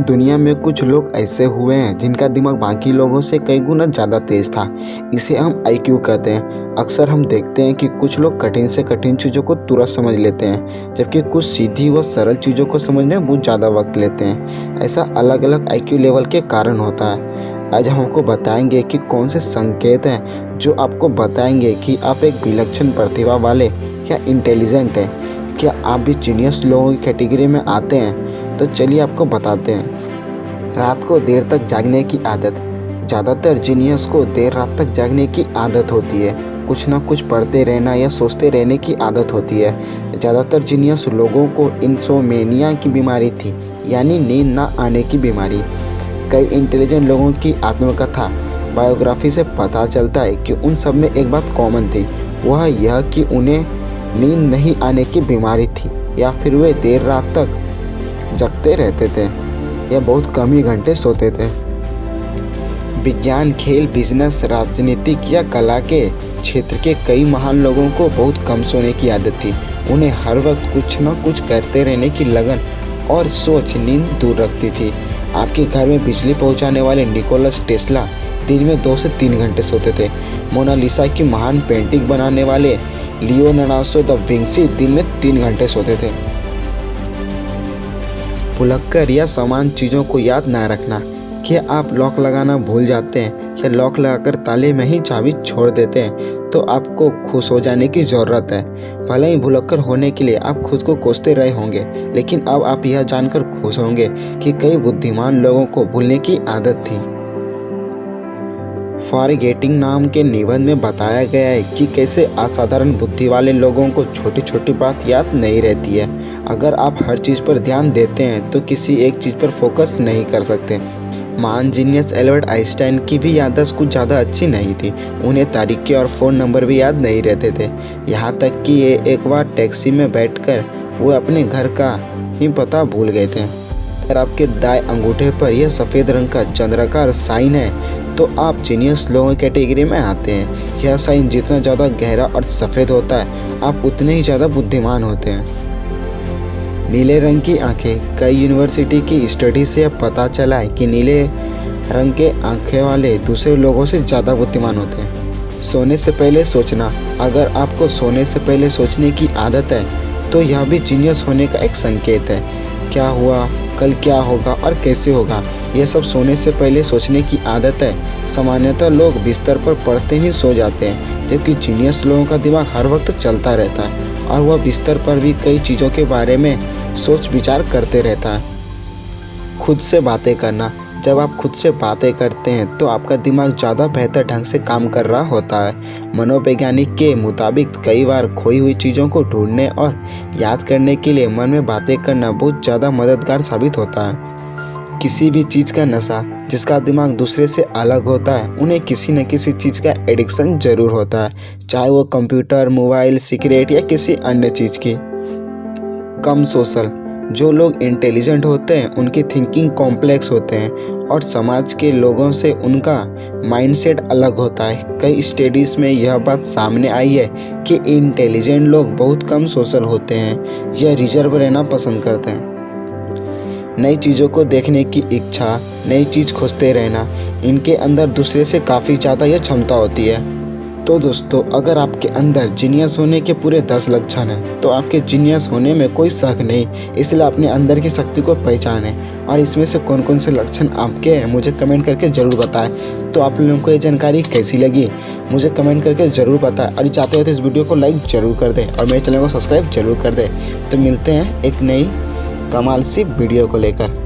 दुनिया में कुछ लोग ऐसे हुए हैं जिनका दिमाग बाकी लोगों से कई गुना ज़्यादा तेज था। इसे हम IQ कहते हैं। अक्सर हम देखते हैं कि कुछ लोग कठिन से कठिन चीज़ों को तुरंत समझ लेते हैं, जबकि कुछ सीधी व सरल चीज़ों को समझने में बहुत ज़्यादा वक्त लेते हैं। ऐसा अलग अलग IQ लेवल के कारण होता है। आज हम आपको बताएंगे कि कौन से संकेत हैं जो आपको बताएंगे कि आप एक विलक्षण प्रतिभा वाले या इंटेलिजेंट हैं। क्या आप भी जीनियस लोगों की कैटेगरी में आते हैं? तो चलिए आपको बताते हैं। रात को देर तक जागने की आदत। ज़्यादातर जीनियस को देर रात तक जागने की आदत होती है। कुछ ना कुछ पढ़ते रहना या सोचते रहने की आदत होती है। ज़्यादातर जीनियस लोगों को इंसोमेनिया की बीमारी थी, यानी नींद ना आने की बीमारी। कई इंटेलिजेंट लोगों की आत्मकथा बायोग्राफी से पता चलता है कि उन सब में एक बात कॉमन थी, वह यह कि उन्हें नींद नहीं आने की बीमारी थी या फिर वे देर रात तक जगते रहते थे या बहुत कम ही घंटे सोते थे। विज्ञान, खेल, बिजनेस, राजनीतिक या कला के क्षेत्र के कई महान लोगों को बहुत कम सोने की आदत थी। उन्हें हर वक्त कुछ न कुछ करते रहने की लगन और सोच नींद दूर रखती थी। आपके घर में बिजली पहुंचाने वाले निकोलस टेस्ला दिन में 2 से 3 घंटे सोते थे। मोनालिसा की महान पेंटिंग बनाने वाले लियोनार्डो दा विंसी दिन में 3 घंटे सोते थे। भुलक्कर या समान चीज़ों को याद ना रखना। क्या आप लॉक लगाना भूल जाते हैं या लॉक लगाकर ताले में ही चाबी छोड़ देते हैं तो आपको खुश हो जाने की ज़रूरत है। भले ही भुलक्कर होने के लिए आप खुद को कोसते रहे होंगे, लेकिन अब आप यह जानकर खुश होंगे कि कई बुद्धिमान लोगों को भूलने की आदत थी। फॉरगेटिंग नाम के निबंध में बताया गया है कि कैसे असाधारण बुद्धि वाले लोगों को छोटी छोटी बात याद नहीं रहती है। अगर आप हर चीज़ पर ध्यान देते हैं तो किसी एक चीज़ पर फोकस नहीं कर सकते। महान जीनियस एल्बर्ट आइंस्टाइन की भी याददाश्त कुछ ज़्यादा अच्छी नहीं थी। उन्हें तारीखें और फ़ोन नंबर भी याद नहीं रहते थे। यहाँ तक कि ये एक बार टैक्सी में बैठकर वो अपने घर का ही पता भूल गए थे। अगर आपके दाएं अंगूठे पर यह सफ़ेद रंग का चंद्राकार साइन है तो आप जीनियस लोगों कैटेगरी में आते हैं। यह साइन जितना ज़्यादा गहरा और सफ़ेद होता है, आप उतने ही ज़्यादा बुद्धिमान होते हैं। नीले रंग की आंखें। कई यूनिवर्सिटी की स्टडी से यह पता चला है कि नीले रंग के आंखें वाले दूसरे लोगों से ज़्यादा बुद्धिमान होते हैं। सोने से पहले सोचना। अगर आपको सोने से पहले सोचने की आदत है तो यह भी जीनियस होने का एक संकेत है। क्या हुआ, कल क्या होगा और कैसे होगा, यह सब सोने से पहले सोचने की आदत है। सामान्यतः लोग बिस्तर पर पड़ते ही सो जाते हैं, जबकि जीनियस लोगों का दिमाग हर वक्त चलता रहता है और वह बिस्तर पर भी कई चीज़ों के बारे में सोच विचार करते रहता है। खुद से बातें करना। जब आप खुद से बातें करते हैं तो आपका दिमाग ज़्यादा बेहतर ढंग से काम कर रहा होता है। मनोवैज्ञानिक के मुताबिक कई बार खोई हुई चीज़ों को ढूंढने और याद करने के लिए मन में बातें करना बहुत ज़्यादा मददगार साबित होता है। किसी भी चीज़ का नशा। जिसका दिमाग दूसरे से अलग होता है उन्हें किसी न किसी चीज़ का एडिक्शन ज़रूर होता है, चाहे वो कंप्यूटर, मोबाइल, सिगरेट या किसी अन्य चीज़ की। कम सोशल। जो लोग इंटेलिजेंट होते हैं उनकी थिंकिंग कॉम्प्लेक्स होते हैं और समाज के लोगों से उनका माइंडसेट अलग होता है। कई स्टडीज़ में यह बात सामने आई है कि इंटेलिजेंट लोग बहुत कम सोशल होते हैं या रिजर्व रहना पसंद करते हैं। नई चीज़ों को देखने की इच्छा, नई चीज़ खोजते रहना, इनके अंदर दूसरे से काफ़ी ज़्यादा यह क्षमता होती है। तो दोस्तों, अगर आपके अंदर जीनियस होने के पूरे 10 लक्षण हैं तो आपके जीनियस होने में कोई शक नहीं। इसलिए अपने अंदर की शक्ति को पहचानें और इसमें से कौन कौन से लक्षण आपके हैं मुझे कमेंट करके ज़रूर बताएं। तो आप लोगों को ये जानकारी कैसी लगी मुझे कमेंट करके ज़रूर बताएं और चाहते हो तो इस वीडियो को लाइक ज़रूर कर दें और मेरे चैनल को सब्सक्राइब जरूर कर दें। तो मिलते हैं एक नई कमाल सी वीडियो को लेकर।